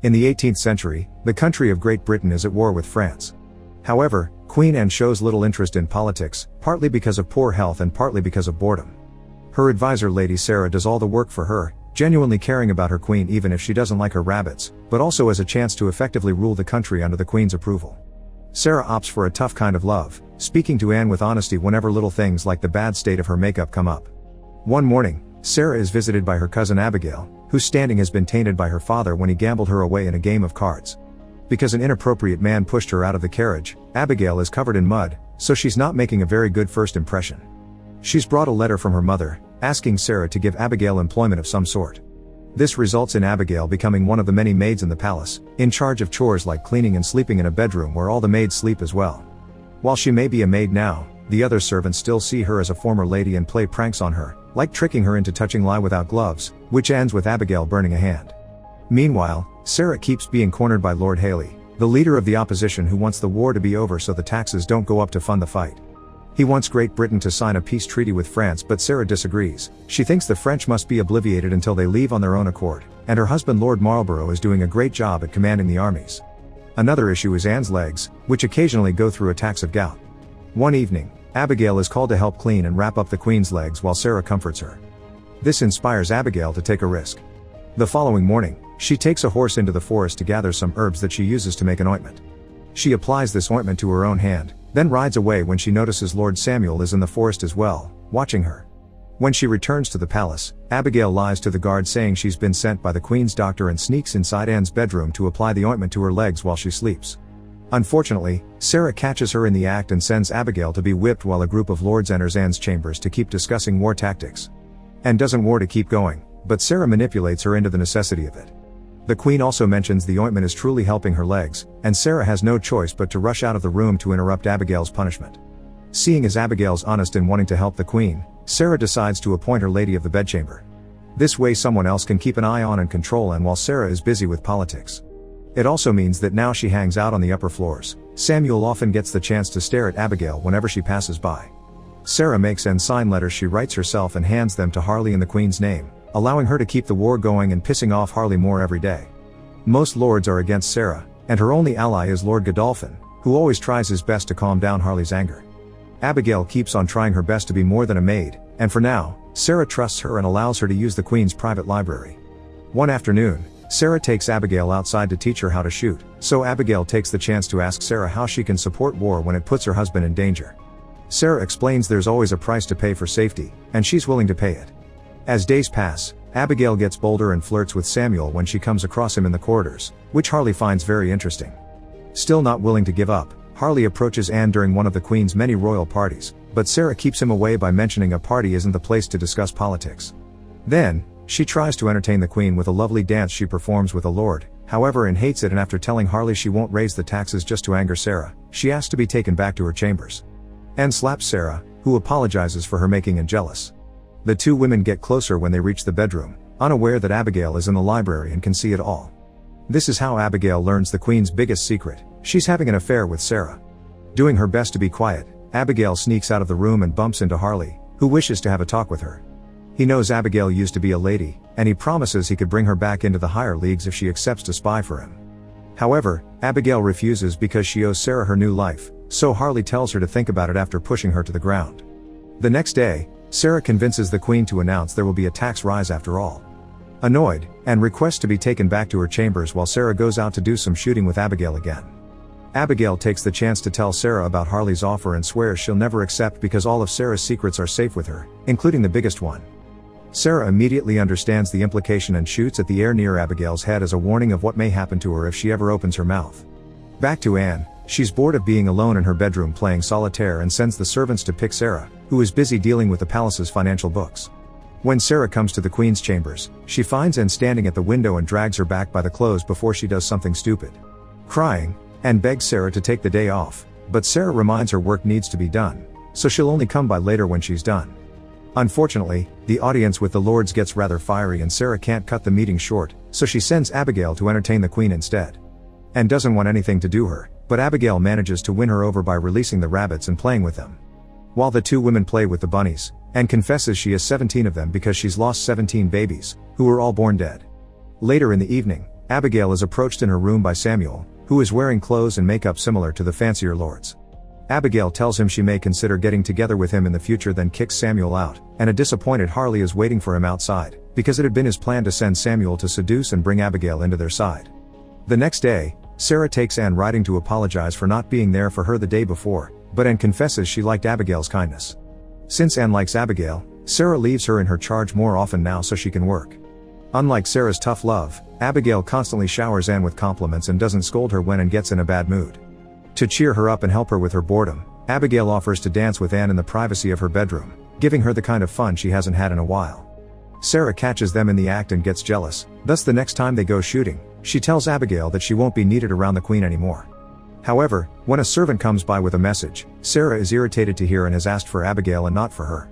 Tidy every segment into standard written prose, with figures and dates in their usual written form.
In the 18th century, the country of Great Britain is at war with France. However, Queen Anne shows little interest in politics, partly because of poor health and partly because of boredom. Her advisor Lady Sarah does all the work for her, genuinely caring about her queen even if she doesn't like her rabbits, but also as a chance to effectively rule the country under the queen's approval. Sarah opts for a tough kind of love, speaking to Anne with honesty whenever little things like the bad state of her makeup come up. One morning, Sarah is visited by her cousin Abigail, whose standing has been tainted by her father when he gambled her away in a game of cards. Because an inappropriate man pushed her out of the carriage, Abigail is covered in mud, so she's not making a very good first impression. She's brought a letter from her mother, asking Sarah to give Abigail employment of some sort. This results in Abigail becoming one of the many maids in the palace, in charge of chores like cleaning and sleeping in a bedroom where all the maids sleep as well. While she may be a maid now, the other servants still see her as a former lady and play pranks on her, like tricking her into touching lye without gloves, which ends with Abigail burning a hand. Meanwhile, Sarah keeps being cornered by Lord Haley, the leader of the opposition who wants the war to be over so the taxes don't go up to fund the fight. He wants Great Britain to sign a peace treaty with France, but Sarah disagrees. She thinks the French must be obliterated until they leave on their own accord, and her husband Lord Marlborough is doing a great job at commanding the armies. Another issue is Anne's legs, which occasionally go through attacks of gout. One evening, Abigail is called to help clean and wrap up the queen's legs while Sarah comforts her. This inspires Abigail to take a risk. The following morning, she takes a horse into the forest to gather some herbs that she uses to make an ointment. She applies this ointment to her own hand, then rides away when she notices Lord Samuel is in the forest as well, watching her. When she returns to the palace, Abigail lies to the guard saying she's been sent by the Queen's doctor and sneaks inside Anne's bedroom to apply the ointment to her legs while she sleeps. Unfortunately, Sarah catches her in the act and sends Abigail to be whipped while a group of lords enters Anne's chambers to keep discussing war tactics. Anne doesn't want to keep going, but Sarah manipulates her into the necessity of it. The Queen also mentions the ointment is truly helping her legs, and Sarah has no choice but to rush out of the room to interrupt Abigail's punishment. Seeing as Abigail's honest in wanting to help the Queen, Sarah decides to appoint her lady of the bedchamber. This way someone else can keep an eye on and control Anne while Sarah is busy with politics. It also means that now she hangs out on the upper floors. Samuel often gets the chance to stare at Abigail whenever she passes by. Sarah makes Anne sign letters she writes herself and hands them to Harley in the Queen's name, allowing her to keep the war going and pissing off Harley more every day. Most lords are against Sarah, and her only ally is Lord Godolphin, who always tries his best to calm down Harley's anger. Abigail keeps on trying her best to be more than a maid, and for now, Sarah trusts her and allows her to use the Queen's private library. One afternoon, Sarah takes Abigail outside to teach her how to shoot, so Abigail takes the chance to ask Sarah how she can support war when it puts her husband in danger. Sarah explains there's always a price to pay for safety, and she's willing to pay it. As days pass, Abigail gets bolder and flirts with Samuel when she comes across him in the corridors, which Harley finds very interesting. Still not willing to give up, Harley approaches Anne during one of the Queen's many royal parties, but Sarah keeps him away by mentioning a party isn't the place to discuss politics. Then, she tries to entertain the Queen with a lovely dance she performs with a lord, however Anne hates it, and after telling Harley she won't raise the taxes just to anger Sarah, she asks to be taken back to her chambers. Anne slaps Sarah, who apologizes for her making Anne jealous. The two women get closer when they reach the bedroom, unaware that Abigail is in the library and can see it all. This is how Abigail learns the Queen's biggest secret: she's having an affair with Sarah. Doing her best to be quiet, Abigail sneaks out of the room and bumps into Harley, who wishes to have a talk with her. He knows Abigail used to be a lady, and he promises he could bring her back into the higher leagues if she accepts to spy for him. However, Abigail refuses because she owes Sarah her new life, so Harley tells her to think about it after pushing her to the ground. The next day, Sarah convinces the Queen to announce there will be a tax rise after all. Annoyed, Anne requests to be taken back to her chambers while Sarah goes out to do some shooting with Abigail again. Abigail takes the chance to tell Sarah about Harley's offer and swears she'll never accept because all of Sarah's secrets are safe with her, including the biggest one. Sarah immediately understands the implication and shoots at the air near Abigail's head as a warning of what may happen to her if she ever opens her mouth. Back to Anne, she's bored of being alone in her bedroom playing solitaire and sends the servants to pick Sarah, who is busy dealing with the palace's financial books. When Sarah comes to the Queen's chambers, she finds Anne standing at the window and drags her back by the clothes before she does something stupid. Crying, Anne begs Sarah to take the day off, but Sarah reminds her work needs to be done, so she'll only come by later when she's done. Unfortunately, the audience with the lords gets rather fiery and Sarah can't cut the meeting short, so she sends Abigail to entertain the Queen instead. Anne doesn't want anything to do her, but Abigail manages to win her over by releasing the rabbits and playing with them. While the two women play with the bunnies, Anne confesses she has 17 of them because she's lost 17 babies, who were all born dead. Later in the evening, Abigail is approached in her room by Samuel, who is wearing clothes and makeup similar to the fancier lords. Abigail tells him she may consider getting together with him in the future, then kicks Samuel out, and a disappointed Harley is waiting for him outside, because it had been his plan to send Samuel to seduce and bring Abigail into their side. The next day, Sarah takes Anne riding to apologize for not being there for her the day before, but Anne confesses she liked Abigail's kindness. Since Anne likes Abigail, Sarah leaves her in her charge more often now so she can work. Unlike Sarah's tough love, Abigail constantly showers Anne with compliments and doesn't scold her when Anne gets in a bad mood. To cheer her up and help her with her boredom, Abigail offers to dance with Anne in the privacy of her bedroom, giving her the kind of fun she hasn't had in a while. Sarah catches them in the act and gets jealous, thus the next time they go shooting, she tells Abigail that she won't be needed around the Queen anymore. However, when a servant comes by with a message, Sarah is irritated to hear Anne has asked for Abigail and not for her.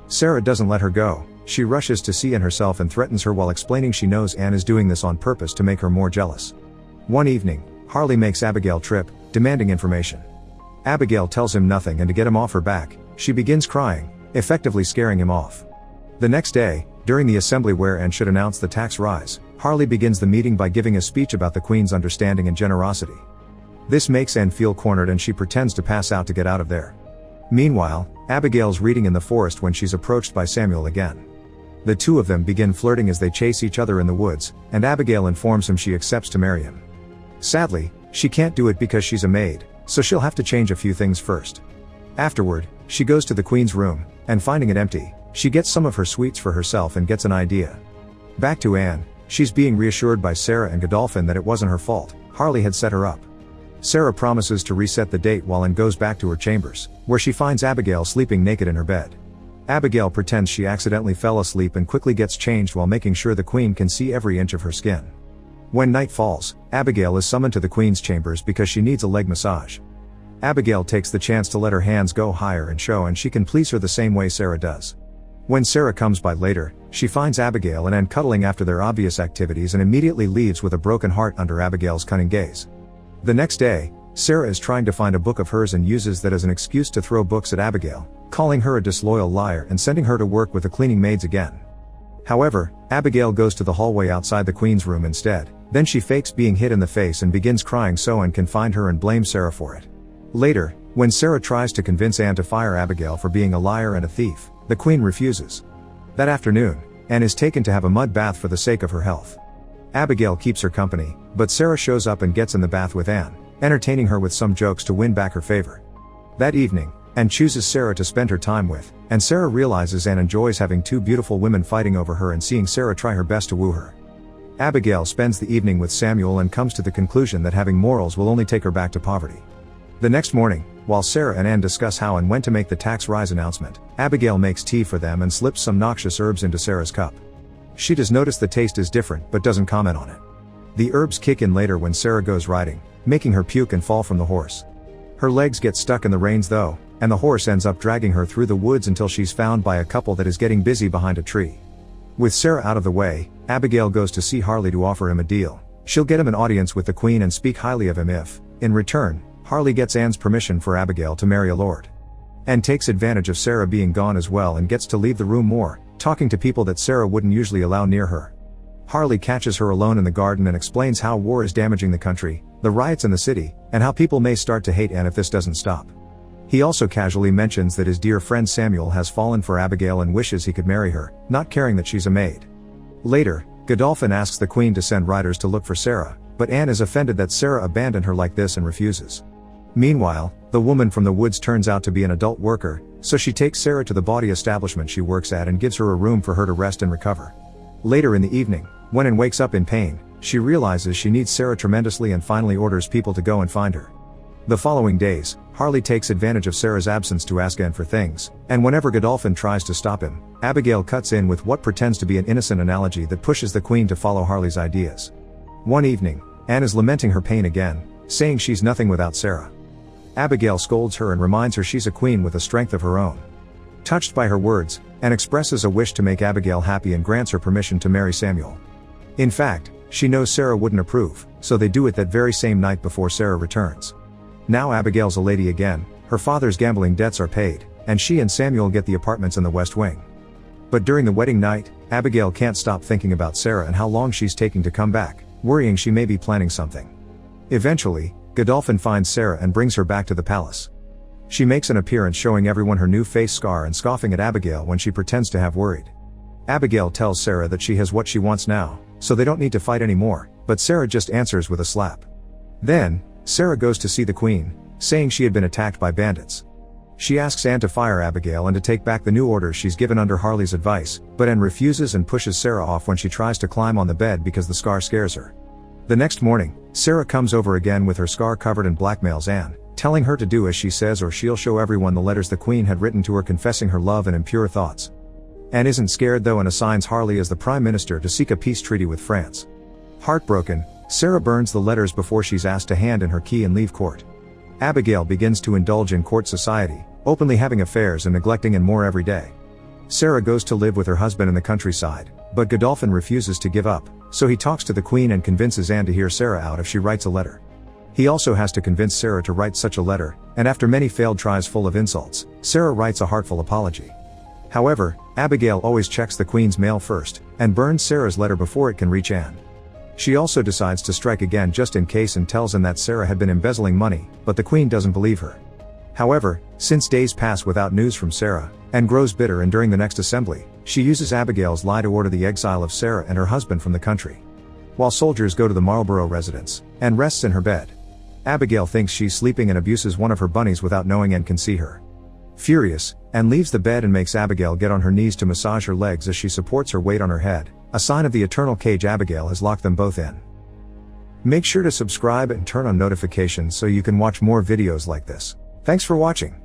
Sarah doesn't let her go, she rushes to see Anne herself and threatens her while explaining she knows Anne is doing this on purpose to make her more jealous. One evening, Harley makes Abigail trip, demanding information. Abigail tells him nothing, and to get him off her back, she begins crying, effectively scaring him off. The next day, during the assembly where Anne should announce the tax rise, Harley begins the meeting by giving a speech about the Queen's understanding and generosity. This makes Anne feel cornered and she pretends to pass out to get out of there. Meanwhile, Abigail's reading in the forest when she's approached by Samuel again. The two of them begin flirting as they chase each other in the woods, and Abigail informs him she accepts to marry him. Sadly, she can't do it because she's a maid, so she'll have to change a few things first. Afterward, she goes to the Queen's room, and finding it empty, she gets some of her sweets for herself and gets an idea. Back to Anne, she's being reassured by Sarah and Godolphin that it wasn't her fault, Harley had set her up. Sarah promises to reset the date while Anne goes back to her chambers, where she finds Abigail sleeping naked in her bed. Abigail pretends she accidentally fell asleep and quickly gets changed while making sure the Queen can see every inch of her skin. When night falls, Abigail is summoned to the Queen's chambers because she needs a leg massage. Abigail takes the chance to let her hands go higher and show Anne she can please her the same way Sarah does. When Sarah comes by later, she finds Abigail and Anne cuddling after their obvious activities and immediately leaves with a broken heart under Abigail's cunning gaze. The next day, Sarah is trying to find a book of hers and uses that as an excuse to throw books at Abigail, calling her a disloyal liar and sending her to work with the cleaning maids again. However, Abigail goes to the hallway outside the Queen's room instead, then she fakes being hit in the face and begins crying so Anne can find her and blame Sarah for it. Later, when Sarah tries to convince Anne to fire Abigail for being a liar and a thief, the Queen refuses. That afternoon, Anne is taken to have a mud bath for the sake of her health. Abigail keeps her company, but Sarah shows up and gets in the bath with Anne, entertaining her with some jokes to win back her favor. That evening, Anne chooses Sarah to spend her time with, and Sarah realizes Anne enjoys having two beautiful women fighting over her and seeing Sarah try her best to woo her. Abigail spends the evening with Samuel and comes to the conclusion that having morals will only take her back to poverty. The next morning, while Sarah and Anne discuss how and when to make the tax rise announcement, Abigail makes tea for them and slips some noxious herbs into Sarah's cup. She does notice the taste is different but doesn't comment on it. The herbs kick in later when Sarah goes riding, making her puke and fall from the horse. Her legs get stuck in the reins though, and the horse ends up dragging her through the woods until she's found by a couple that is getting busy behind a tree. With Sarah out of the way, Abigail goes to see Harley to offer him a deal. She'll get him an audience with the Queen and speak highly of him if, in return, Harley gets Anne's permission for Abigail to marry a lord. Anne takes advantage of Sarah being gone as well and gets to leave the room more, talking to people that Sarah wouldn't usually allow near her. Harley catches her alone in the garden and explains how war is damaging the country, the riots in the city, and how people may start to hate Anne if this doesn't stop. He also casually mentions that his dear friend Samuel has fallen for Abigail and wishes he could marry her, not caring that she's a maid. Later, Godolphin asks the Queen to send riders to look for Sarah, but Anne is offended that Sarah abandoned her like this and refuses. Meanwhile, the woman from the woods turns out to be an adult worker, so she takes Sarah to the bawdy establishment she works at and gives her a room for her to rest and recover. Later in the evening, when Anne wakes up in pain, she realizes she needs Sarah tremendously and finally orders people to go and find her. The following days, Harley takes advantage of Sarah's absence to ask Anne for things, and whenever Godolphin tries to stop him, Abigail cuts in with what pretends to be an innocent analogy that pushes the Queen to follow Harley's ideas. One evening, Anne is lamenting her pain again, saying she's nothing without Sarah. Abigail scolds her and reminds her she's a queen with a strength of her own. Touched by her words, Anne expresses a wish to make Abigail happy and grants her permission to marry Samuel. In fact, she knows Sarah wouldn't approve, so they do it that very same night before Sarah returns. Now Abigail's a lady again, her father's gambling debts are paid, and she and Samuel get the apartments in the West Wing. But during the wedding night, Abigail can't stop thinking about Sarah and how long she's taking to come back. worrying she may be planning something. Eventually, Godolphin finds Sarah and brings her back to the palace. She makes an appearance showing everyone her new face scar and scoffing at Abigail when she pretends to have worried. Abigail tells Sarah that she has what she wants now, so they don't need to fight anymore, but Sarah just answers with a slap. Then, Sarah goes to see the Queen, saying she had been attacked by bandits. She asks Anne to fire Abigail and to take back the new orders she's given under Harley's advice, but Anne refuses and pushes Sarah off when she tries to climb on the bed because the scar scares her. The next morning, Sarah comes over again with her scar covered and blackmails Anne, telling her to do as she says or she'll show everyone the letters the Queen had written to her confessing her love and impure thoughts. Anne isn't scared though and assigns Harley as the Prime Minister to seek a peace treaty with France. Heartbroken, Sarah burns the letters before she's asked to hand in her key and leave court. Abigail begins to indulge in court society, openly having affairs and neglecting Anne more every day. Sarah goes to live with her husband in the countryside, but Godolphin refuses to give up, so he talks to the Queen and convinces Anne to hear Sarah out if she writes a letter. He also has to convince Sarah to write such a letter, and after many failed tries full of insults, Sarah writes a heartful apology. However, Abigail always checks the Queen's mail first, and burns Sarah's letter before it can reach Anne. She also decides to strike again just in case and tells Anne that Sarah had been embezzling money, but the Queen doesn't believe her. However, since days pass without news from Sarah, Anne grows bitter and during the next assembly, she uses Abigail's lie to order the exile of Sarah and her husband from the country. While soldiers go to the Marlborough residence, Anne rests in her bed. Abigail thinks she's sleeping and abuses one of her bunnies without knowing Anne can see her. Furious, Anne leaves the bed and makes Abigail get on her knees to massage her legs as she supports her weight on her head, a sign of the eternal cage Abigail has locked them both in. Make sure to subscribe and turn on notifications so you can watch more videos like this. Thanks for watching.